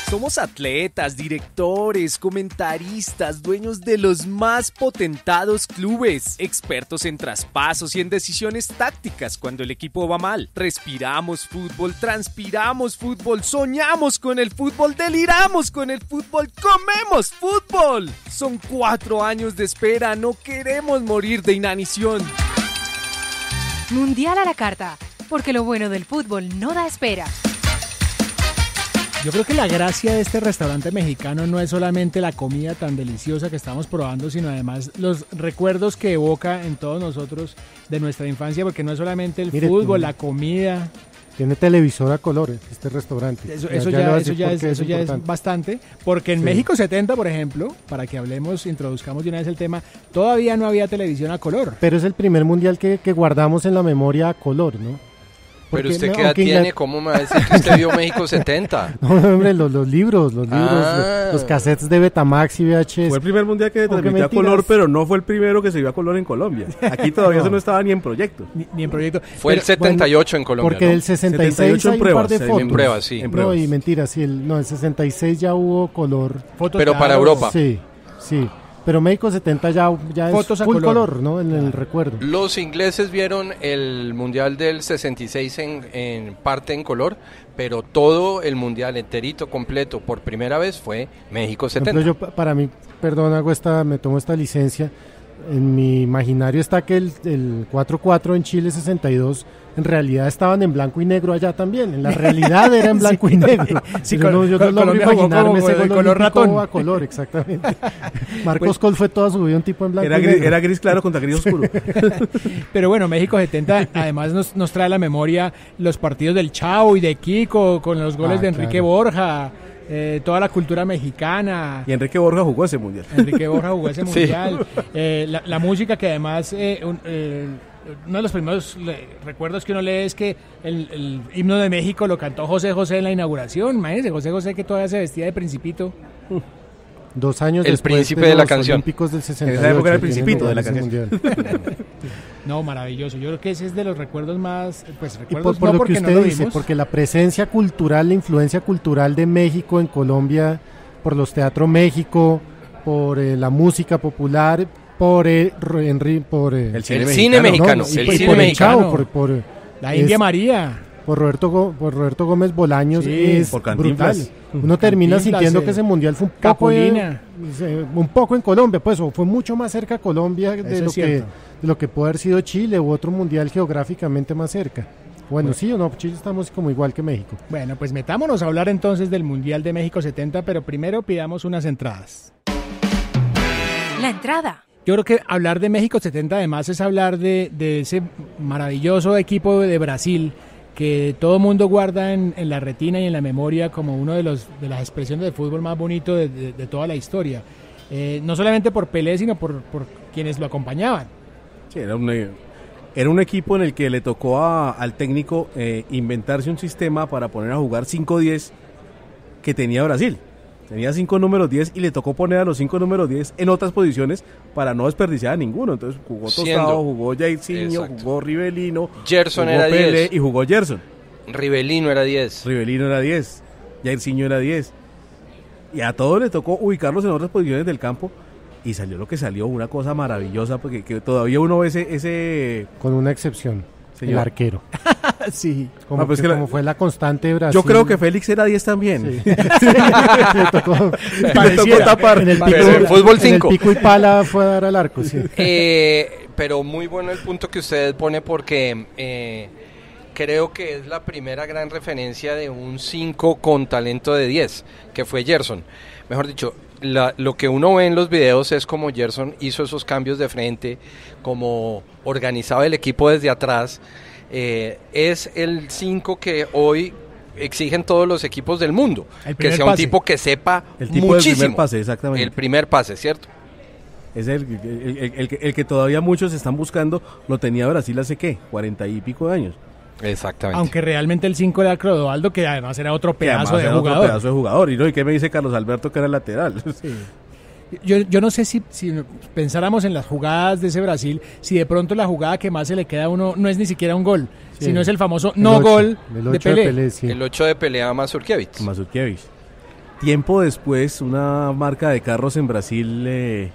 Somos atletas, directores, comentaristas, dueños de los más potentados clubes, expertos en traspasos y en decisiones tácticas cuando el equipo va mal. Respiramos fútbol, transpiramos fútbol, soñamos con el fútbol, deliramos con el fútbol, comemos fútbol. Son 4 años de espera, no queremos morir de inanición. Mundial a la carta, porque lo bueno del fútbol no da espera. Yo creo que la gracia de este restaurante mexicano no es solamente la comida tan deliciosa que estamos probando, sino además los recuerdos que evoca en todos nosotros de nuestra infancia, porque no es solamente el fútbol, la comida. Tiene televisor a colores este restaurante. Eso ya es bastante, porque en México 70, por ejemplo, para que introduzcamos de una vez el tema, todavía no había televisión a color. Pero es el primer mundial que guardamos en la memoria a color, ¿no? Pero usted qué edad tiene, ¿cómo me va a decir que usted vio México 70? No, hombre, los libros, los cassettes de Betamax y VHS. Fue el primer mundial que transmitía a color, pero no fue el primero que se vio a color en Colombia. Aquí todavía eso no estaba ni en proyecto. Ni en proyecto. Fue el 78 en Colombia, porque el 66 hay un par de fotos. En pruebas, sí. No, y mentira, sí, el 66 ya hubo color. Fotos pero para Europa. Sí. Pero México 70 ya fotos es full color, ¿no? En el recuerdo. Los ingleses vieron el mundial del 66 en parte en color, pero todo el mundial enterito, completo, por primera vez fue México 70. Yo, para mí, perdón, me tomo esta licencia. En mi imaginario está que el 4-4 en Chile 62 en realidad estaban en blanco y negro allá también. En la realidad era en blanco y negro. Sí, yo no logro imaginarme ese color ratón a color, exactamente. Marcos Col fue toda su vida un tipo en blanco y negro. Era gris claro contra gris oscuro. Pero bueno, México 70 además nos trae a la memoria los partidos del Chavo y de Kiko con los goles de Enrique Borja. Toda la cultura mexicana. Y Enrique Borja jugó ese mundial. Mundial. La música que además, uno de los primeros recuerdos que uno lee es que el himno de México lo cantó José José en la inauguración. Imagínense, José José que todavía se vestía de principito. 2 años el después príncipe de la canción. Olímpicos del 68. En esa época era el principito de la canción. No, maravilloso. Yo creo que ese es de los recuerdos más, recuerdos por lo que usted dice, porque la presencia cultural, la influencia cultural de México en Colombia, por los Teatro México, por la música popular, por el cine mexicano, el Chavo, por la India María. Por Roberto Gómez Bolaños, es brutal. Uno termina sintiendo que ese mundial fue un poco en Colombia, pues, o fue mucho más cerca a Colombia de lo que puede haber sido Chile u otro mundial geográficamente más cerca. Bueno, sí o no, Chile estamos como igual que México. Bueno, pues metámonos a hablar entonces del Mundial de México 70, pero primero pidamos unas entradas. La entrada. Yo creo que hablar de México 70 además es hablar de ese maravilloso equipo de Brasil que todo mundo guarda en la retina y en la memoria como uno de las expresiones de fútbol más bonito de toda la historia. No solamente por Pelé, sino por quienes lo acompañaban. Sí, era un equipo en el que le tocó al técnico inventarse un sistema para poner a jugar 5-10 que tenía Brasil. Tenía 5 números 10 y le tocó poner a los 5 números 10 en otras posiciones para no desperdiciar a ninguno. Entonces jugó Tostado, jugó Jairzinho, jugó Rivelino, Gerson jugó era Pelé 10 y jugó Gerson. Rivelino era 10. Jairzinho era 10. Y a todos les tocó ubicarlos en otras posiciones del campo y salió lo que salió, una cosa maravillosa, porque que todavía uno ve ese... Con una excepción. Señor. El arquero. Sí. Como fue la constante de Brasil. Yo creo que Félix era 10 también. Sí. Le tocó tapar. En el fútbol 5. En el pico y pala fue a dar al arco, sí. Pero muy bueno el punto que usted pone porque creo que es la primera gran referencia de un 5 con talento de 10, que fue Gerson. Mejor dicho, lo que uno ve en los videos es como Gerson hizo esos cambios de frente, como organizaba el equipo desde atrás. Es el 5 que hoy exigen todos los equipos del mundo, que sea un tipo que sepa el tipo muchísimo. El primer pase, exactamente. El primer pase, ¿cierto? Es el que todavía muchos están buscando, lo tenía Brasil hace, ¿qué? 40 y pico de años. Exactamente. Aunque realmente el 5 era Clodoaldo, que además era otro pedazo de jugador. ¿Y qué me dice Carlos Alberto que era lateral? Sí. Yo no sé si pensáramos en las jugadas de ese Brasil, si de pronto la jugada que más se le queda a uno no es ni siquiera un gol, sino es el famoso gol de Pelé. Sí. El 8 de Pelé a Mazurkiewicz. Tiempo después, una marca de carros en Brasil le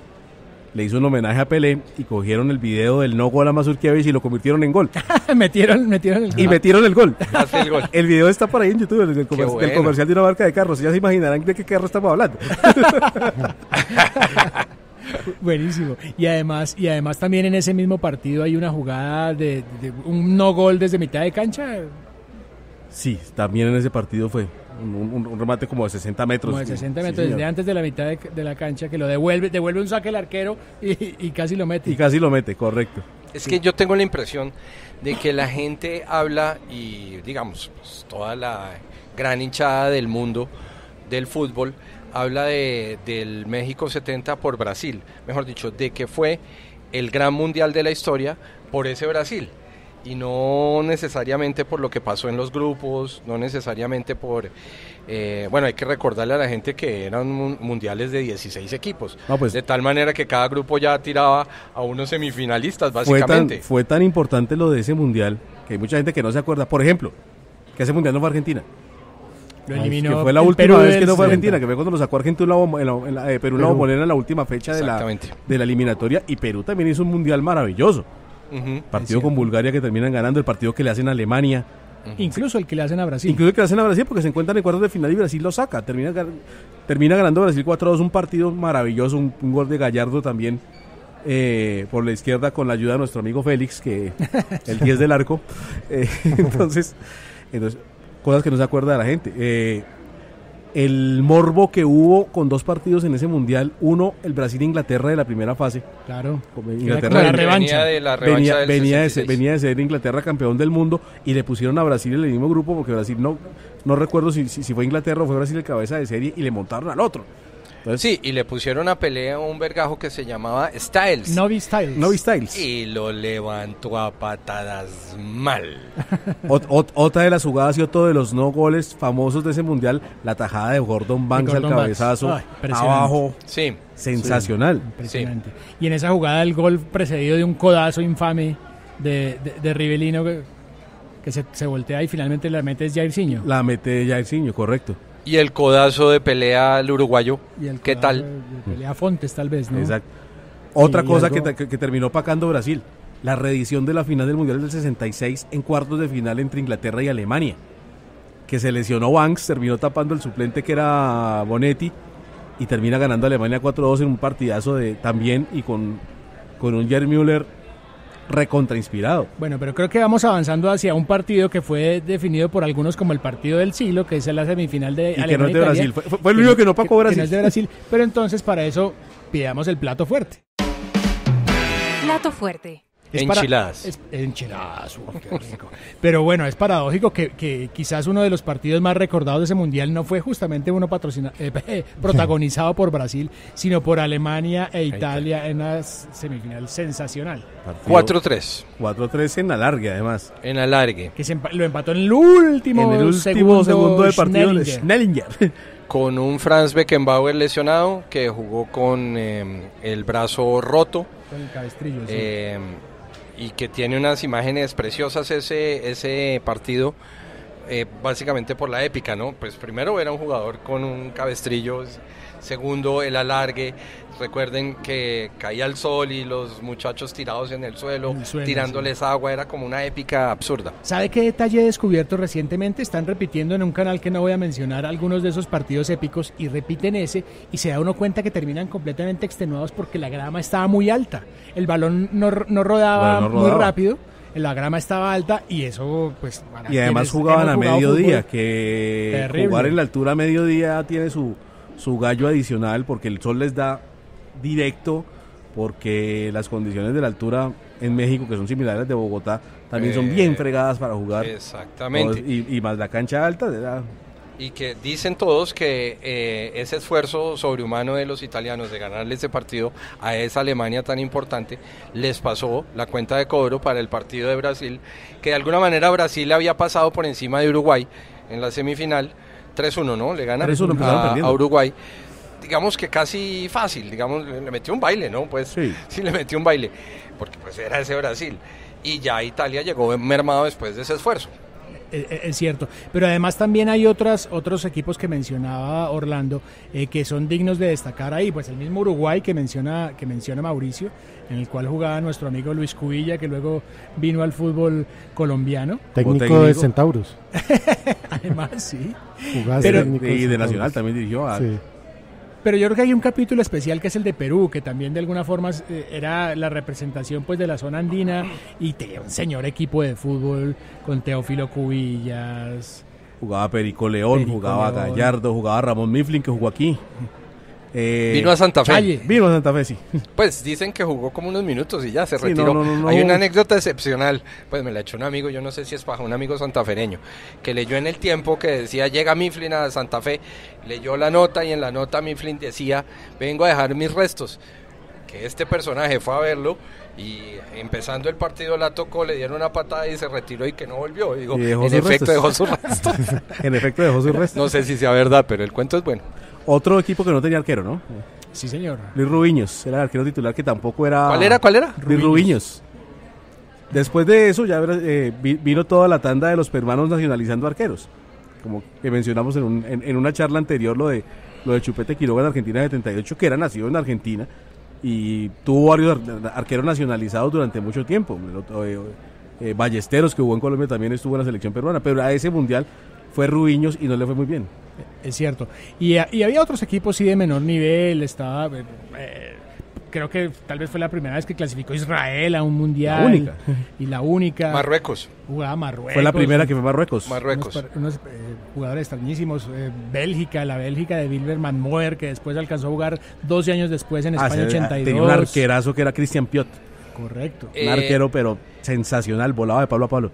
hizo un homenaje a Pelé y cogieron el video del no gol a Mazurkiewicz y lo convirtieron en gol. metieron el Y metieron el gol. Hace el gol. El video está por ahí en YouTube, del comercial de una marca de carros. Ya se imaginarán de qué carro estamos hablando. Buenísimo. Y además también en ese mismo partido hay una jugada de un no gol desde mitad de cancha. Sí, también en ese partido fue un remate como de 60 metros. Como de 60 metros, desde antes de la mitad de la cancha, que lo devuelve un saque el arquero y casi lo mete. Y casi lo mete, correcto. Es que yo tengo la impresión de que la gente habla y, digamos, pues, toda la gran hinchada del mundo del fútbol habla del México 70 por Brasil. Mejor dicho, de que fue el gran mundial de la historia por ese Brasil. Y no necesariamente por lo que pasó en los grupos, no necesariamente por... bueno, hay que recordarle a la gente que eran mundiales de 16 equipos, de tal manera que cada grupo ya tiraba a unos semifinalistas, básicamente. Fue tan importante lo de ese mundial, que hay mucha gente que no se acuerda. Por ejemplo, que ese mundial no fue Argentina. Lo eliminó, que fue la última vez que no fue Argentina, que fue cuando lo sacó Argentina Perú la bombonera en la última fecha de la eliminatoria, y Perú también hizo un mundial maravilloso. Partido con Bulgaria que terminan ganando, el partido que le hacen a Alemania. Incluso el que le hacen a Brasil. Incluso el que le hacen a Brasil, porque se encuentran en cuartos de final y Brasil lo saca. Termina ganando Brasil 4-2, un partido maravilloso, un gol de Gallardo también por la izquierda con la ayuda de nuestro amigo Félix, que el 10 del arco. Entonces, cosas que no se acuerda de la gente. El morbo que hubo con dos partidos en ese mundial, uno, el Brasil-Inglaterra de la primera fase. Claro, Inglaterra la revancha. Venía de ser Inglaterra campeón del mundo y le pusieron a Brasil en el mismo grupo, porque Brasil no recuerdo si fue Inglaterra o fue Brasil el cabeza de serie, y le montaron al otro. Entonces, sí, y le pusieron a pelea a un vergajo que se llamaba Styles. Novi Styles. Y lo levantó a patadas mal. Otra de las jugadas y otro de los no goles famosos de ese mundial, la tajada de Gordon Banks al cabezazo. Abajo. Sí. Sensacional. Impresionante. Sí. Y en esa jugada el gol precedido de un codazo infame de Rivelino que se voltea y finalmente la mete Jairzinho. La mete Jairzinho, correcto. Y el codazo de pelea al uruguayo, ¿qué tal? De pelea a Fontes, tal vez, ¿no? Exacto. Otra cosa que terminó opacando Brasil, la reedición de la final del Mundial del 66 en cuartos de final entre Inglaterra y Alemania, que se lesionó Banks, terminó tapando el suplente que era Bonetti, y termina ganando Alemania 4-2 en un partidazo también, y con un Gerd Müller recontrainspirado. Bueno, pero creo que vamos avanzando hacia un partido que fue definido por algunos como el partido del siglo, que es la semifinal de Alemania. Y que no es de Brasil, fue el único que no opacó Brasil. Que no es de Brasil, pero entonces para eso pidamos el plato fuerte. Plato fuerte. Enchiladas. Enchiladas, qué rico. Pero bueno, es paradójico que quizás uno de los partidos más recordados de ese mundial no fue justamente uno protagonizado por Brasil, sino por Alemania e Italia en una semifinal sensacional. 4-3. 4-3 en alargue, además. En alargue. Que lo empató en el último segundo del partido Schnellinger. Con un Franz Beckenbauer lesionado que jugó con el brazo roto. Con el cabestrillo, sí. Y que tiene unas imágenes preciosas ese partido, básicamente por la épica, ¿no? Pues primero era un jugador con un cabestrillo, segundo el alargue, recuerden que caía el sol y los muchachos tirados en el suelo tirándoles agua, era como una épica absurda. ¿Sabe qué detalle he descubierto recientemente? Están repitiendo en un canal que no voy a mencionar algunos de esos partidos épicos y repiten ese, y se da uno cuenta que terminan completamente extenuados porque la grama estaba muy alta, el balón no rodaba muy rápido, la grama estaba alta y eso pues... Y además jugaban a mediodía, que terrible. Jugar en la altura a mediodía tiene su gallo adicional porque el sol les da directo, porque las condiciones de la altura en México, que son similares a las de Bogotá, también son bien fregadas para jugar. Exactamente. Y más la cancha alta. Y que dicen todos que ese esfuerzo sobrehumano de los italianos de ganarle ese partido a esa Alemania tan importante les pasó la cuenta de cobro para el partido de Brasil, que de alguna manera Brasil había pasado por encima de Uruguay en la semifinal 3-1, ¿no? Le gana 3-1 a Uruguay. Digamos que casi fácil, digamos, le metió un baile, ¿no? Pues sí le metió un baile, porque pues era ese Brasil. Y ya Italia llegó mermado después de ese esfuerzo. Es cierto, pero además también hay otros equipos que mencionaba Orlando que son dignos de destacar ahí, pues el mismo Uruguay que menciona Mauricio, en el cual jugaba nuestro amigo Luis Cubilla, que luego vino al fútbol colombiano. Técnico de Centauros. Además, sí. Y de Nacional también dirigió a... Sí. Pero yo creo que hay un capítulo especial que es el de Perú, que también de alguna forma era la representación pues de la zona andina y tenía un señor equipo de fútbol con Teófilo Cubillas. Jugaba Perico León, jugaba Gallardo, jugaba Ramón Mifflin, que jugó aquí. Vino a Santa Fe. Vino a Santa Fe, sí. Pues dicen que jugó como unos minutos y ya se retiró. No. Hay una anécdota excepcional, pues me la echó un amigo, yo no sé si es paja, un amigo santafereño, que leyó en El Tiempo que decía, llega Mifflin a Santa Fe, leyó la nota y en la nota Mifflin decía, vengo a dejar mis restos. Que este personaje fue a verlo y empezando el partido la tocó, le dieron una patada y se retiró y que no volvió. Y digo, en efecto dejó sus restos. En efecto dejó sus restos. No sé si sea verdad, pero el cuento es bueno. Otro equipo que no tenía arquero, ¿no? Sí, señor. Luis Rubiños, era el arquero titular que tampoco era... ¿Cuál era? Luis Rubiños. Después de eso ya vino toda la tanda de los peruanos nacionalizando arqueros. Como que mencionamos en una charla anterior lo de Chupete Quiroga en Argentina de 78, que era nacido en Argentina y tuvo varios arqueros nacionalizados durante mucho tiempo. Ballesteros, que jugó en Colombia, también estuvo en la selección peruana, pero a ese mundial fue Rubiños y no le fue muy bien. Es cierto. Y había otros equipos sí de menor nivel, estaba... creo que tal vez fue la primera vez que clasificó Israel a un mundial. La única. Marruecos. Jugaba Marruecos. Fue la primera que fue Marruecos. Unos jugadores extrañísimos. La Bélgica de Wilber Manmoer, que después alcanzó a jugar 12 años después en España 82. Tenía un arquerazo que era Cristian Piot. Correcto. Un arquero, pero sensacional, volaba de palo a palo.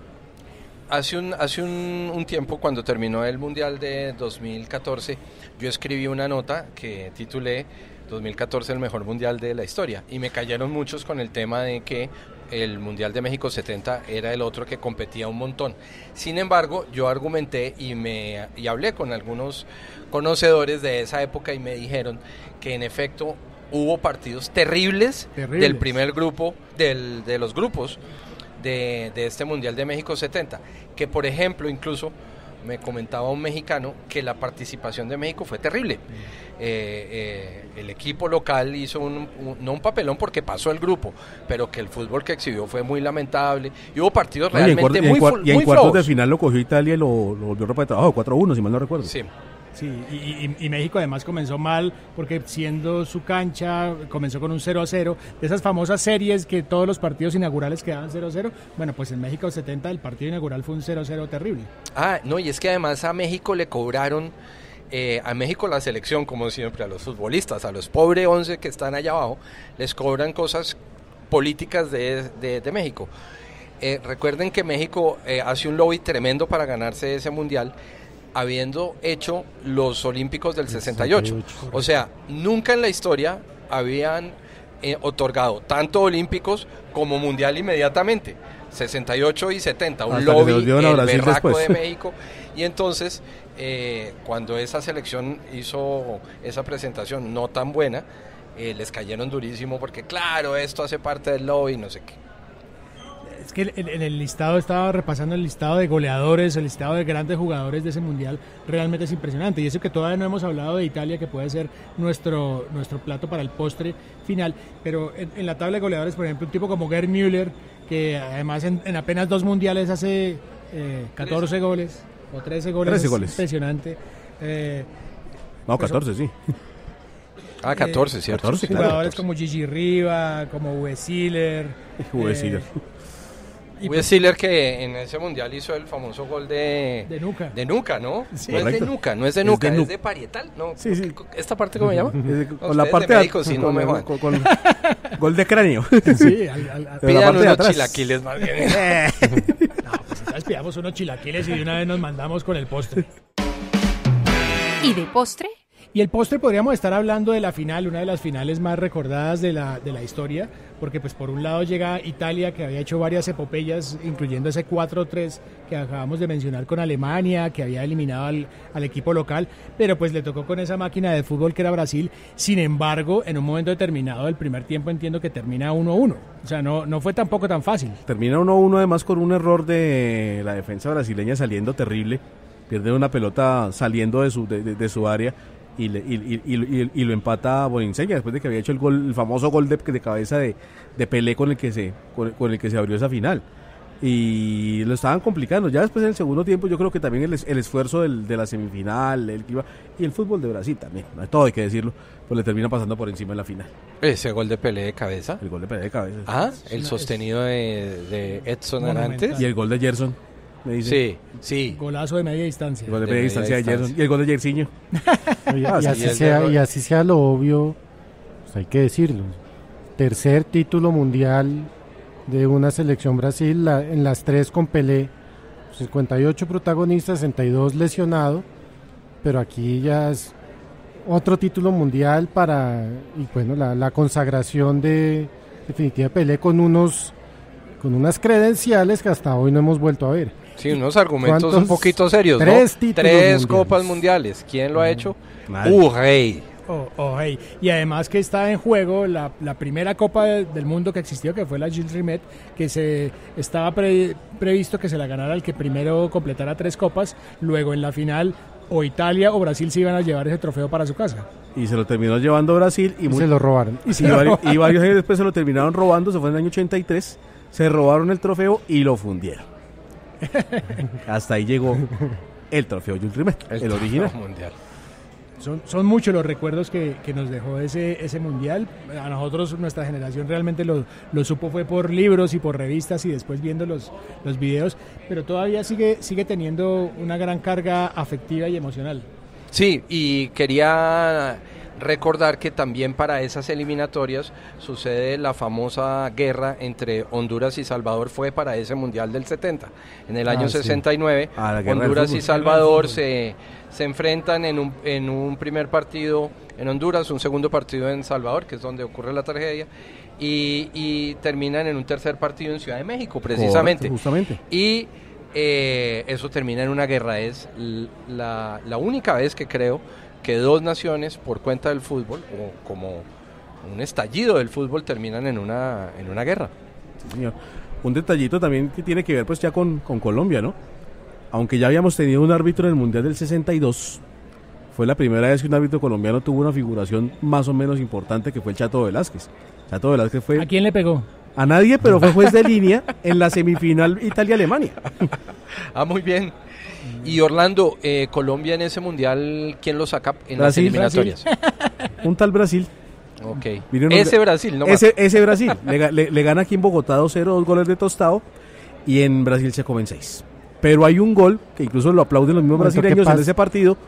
Hace un tiempo, cuando terminó el Mundial de 2014, yo escribí una nota que titulé 2014 el mejor Mundial de la historia, y me cayeron muchos con el tema de que el Mundial de México 70 era el otro que competía un montón. Sin embargo, yo argumenté y hablé con algunos conocedores de esa época y me dijeron que en efecto hubo partidos terribles. Del primer grupo, de los grupos de este Mundial de México 70, que por ejemplo incluso me comentaba un mexicano que la participación de México fue terrible. El equipo local hizo no un papelón porque pasó el grupo, pero que el fútbol que exhibió fue muy lamentable y hubo partidos realmente muy flojos. Y en cuartos de final lo cogió Italia y lo volvió ropa de trabajo, 4-1 si mal no recuerdo. Sí. Sí, y México además comenzó mal porque siendo su cancha comenzó con un 0-0, de esas famosas series que todos los partidos inaugurales quedaban 0-0. Bueno, pues en México 70 el partido inaugural fue un 0-0 terrible. No, y es que además a México le cobraron, a México la selección, como siempre, a los futbolistas, a los pobres 11 que están allá abajo, les cobran cosas políticas de México. Recuerden que México hace un lobby tremendo para ganarse ese mundial, habiendo hecho los Olímpicos del 68. O sea, nunca en la historia habían otorgado tanto Olímpicos como Mundial inmediatamente. 68 y 70, un hasta lobby, el berraco después de México. Y entonces, cuando esa selección hizo esa presentación no tan buena, les cayeron durísimo porque, claro, esto hace parte del lobby, no sé qué. Es que en el listado, estaba repasando el listado de goleadores, el listado de grandes jugadores de ese mundial, realmente es impresionante. Y eso que todavía no hemos hablado de Italia, que puede ser nuestro plato para el postre final. Pero en la tabla de goleadores, por ejemplo, un tipo como Gerd Müller, que además en apenas 2 mundiales hace 14 goles, o 13 goles. 13 goles. Impresionante. 14, sí. 14, ¿cierto? 14, jugadores 14. como Gigi Riva, como Uwe Siller. Uwe Siller, que en ese mundial hizo el famoso gol de nuca. De nuca, ¿no? Sí. No es de nuca, no es de nuca, es de parietal, ¿no? Sí, sí. ¿Esta parte cómo se llama? Con la parte de médicos, sí, no me jodan. Con gol de cráneo. Sí, pidan unos chilaquiles más bien. No, pues entonces pidamos unos chilaquiles y de una vez nos mandamos con el postre. ¿Y de postre? Y el postre podríamos estar hablando de la final, una de las finales más recordadas de la historia, porque pues por un lado llega Italia, que había hecho varias epopeyas, incluyendo ese 4-3 que acabamos de mencionar con Alemania, que había eliminado al equipo local, pero pues le tocó con esa máquina de fútbol que era Brasil. Sin embargo, en un momento determinado del primer tiempo entiendo que termina 1-1, o sea, no fue tampoco tan fácil. Termina 1-1 además con un error de la defensa brasileña saliendo terrible, pierde una pelota saliendo de su área, y lo empata Boninseña después de que había hecho el famoso gol de cabeza de Pelé con el que se abrió esa final, y lo estaban complicando. Ya después en el segundo tiempo yo creo que también el esfuerzo de la semifinal, el clima y el fútbol de Brasil también, todo hay que decirlo, pues le termina pasando por encima en la final. ¿Ese gol de Pelé de cabeza? El gol de Pelé de cabeza. El sostenido de Edson Arantes. Y el gol de Gerson. Me dice. Sí. Golazo de media distancia. El gol de media distancia de Gerson. Y el gol de Jersiño. Y así sea lo obvio, pues hay que decirlo. Tercer título mundial de una selección Brasil, en las 3 con Pelé. 58 protagonistas, 62 lesionados. Pero aquí ya es otro título mundial y bueno, la consagración definitiva de Pelé con unas credenciales que hasta hoy no hemos vuelto a ver. Sí, unos argumentos un poquito serios, 3 títulos 3 mundiales. copas mundiales. ¿Quién lo ha hecho? Rey. Hey. Y además que está en juego la primera Copa del Mundo que existió, que fue la Gilles Rimet, que se estaba previsto que se la ganara el que primero completara 3 copas. Luego en la final o Italia o Brasil se iban a llevar ese trofeo para su casa. Y se lo terminó llevando Brasil. Y se lo robaron. Y varios años después se lo terminaron robando, se fue en el año 83. Se robaron el trofeo y lo fundieron. Hasta ahí llegó el trofeo Jules Rimet, el original mundial. Son muchos los recuerdos que nos dejó ese mundial. A nosotros, nuestra generación realmente lo supo fue por libros y por revistas y después viendo los videos, pero todavía sigue teniendo una gran carga afectiva y emocional. Sí, y quería recordar que también para esas eliminatorias sucede la famosa guerra entre Honduras y Salvador, fue para ese Mundial del 70. En el año 69, Honduras y Salvador se enfrentan en un primer partido en Honduras, un segundo partido en Salvador, que es donde ocurre la tragedia, y terminan en un tercer partido en Ciudad de México, precisamente. Correcto, justamente. Y eso termina en una guerra. Es la única vez que creo que 2 naciones, por cuenta del fútbol, o como un estallido del fútbol, terminan en una guerra. Sí, señor. Un detallito también que tiene que ver pues ya con Colombia, ¿no? Aunque ya habíamos tenido un árbitro en el Mundial del 62, fue la primera vez que un árbitro colombiano tuvo una figuración más o menos importante, que fue el Chato Velázquez. Chato Velázquez fue... ¿A quién le pegó? A nadie, pero fue juez de línea en la semifinal Italia-Alemania. Muy bien. Y Orlando, Colombia en ese mundial, ¿quién lo saca en las eliminatorias? Un tal Brasil. Ok. Ese Brasil, ¿no? Ese Brasil. Le gana aquí en Bogotá 2-0, 2 goles de Tostado, y en Brasil se comen 6. Pero hay un gol, que incluso lo aplauden los mismos brasileños en ese partido,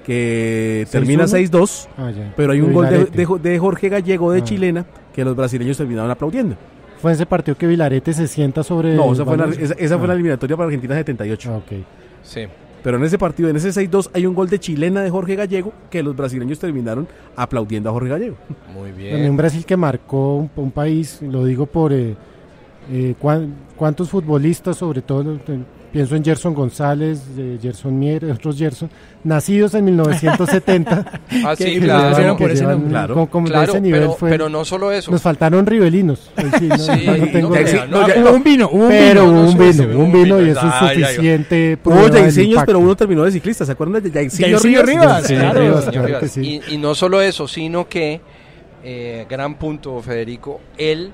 que termina 6-2, pero hay un gol de Jorge Gallego de Chilena, que los brasileños terminaron aplaudiendo. ¿Fue en ese partido que Vilarete se sienta sobre...? No, esa fue la eliminatoria para Argentina 78. Okay. Sí. Pero en ese partido, en ese 6-2, hay un gol de Chilena de Jorge Gallego, que los brasileños terminaron aplaudiendo a Jorge Gallego. Muy bien. Bueno, un Brasil que marcó un país, lo digo por cuántos futbolistas, sobre todo... Pienso en Gerson González, Gerson Mier, otros Gerson, nacidos en 1970. Sí, claro. Por ese nombre. Claro, ese nivel pero no solo eso. Nos faltaron ribelinos. Hubo un vino y eso es suficiente. Jairzinho, pero uno terminó de ciclista. ¿Se acuerdan de Jairzinho Rivas? Claro que sí. Y no solo eso, sino que, gran punto, Federico, el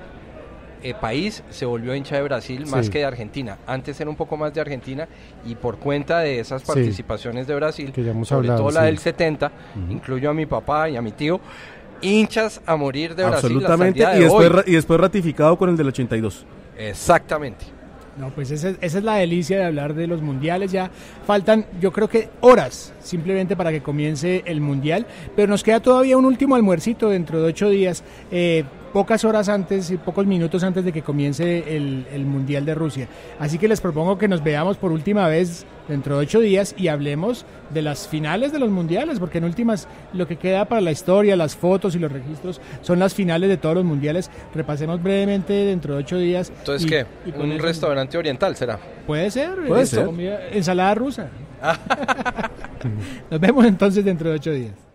país se volvió hincha de Brasil más que de Argentina. Antes era un poco más de Argentina, y por cuenta de esas participaciones de Brasil, que ya hemos sobre hablado, todo la del 70, incluyo a mi papá y a mi tío, hinchas a morir de Brasil hasta el día de hoy. Y después ratificado con el del 82. Exactamente. No, pues esa es la delicia de hablar de los mundiales. Ya faltan, yo creo que horas simplemente para que comience el mundial, pero nos queda todavía un último almuercito dentro de 8 días. pocas horas antes y pocos minutos antes de que comience el Mundial de Rusia. Así que les propongo que nos veamos por última vez dentro de 8 días y hablemos de las finales de los mundiales, porque en últimas lo que queda para la historia, las fotos y los registros son las finales de todos los mundiales. Repasemos brevemente dentro de 8 días. Entonces, ¿qué? ¿Un restaurante oriental será? Puede ser. Ensalada rusa. Nos vemos entonces dentro de 8 días.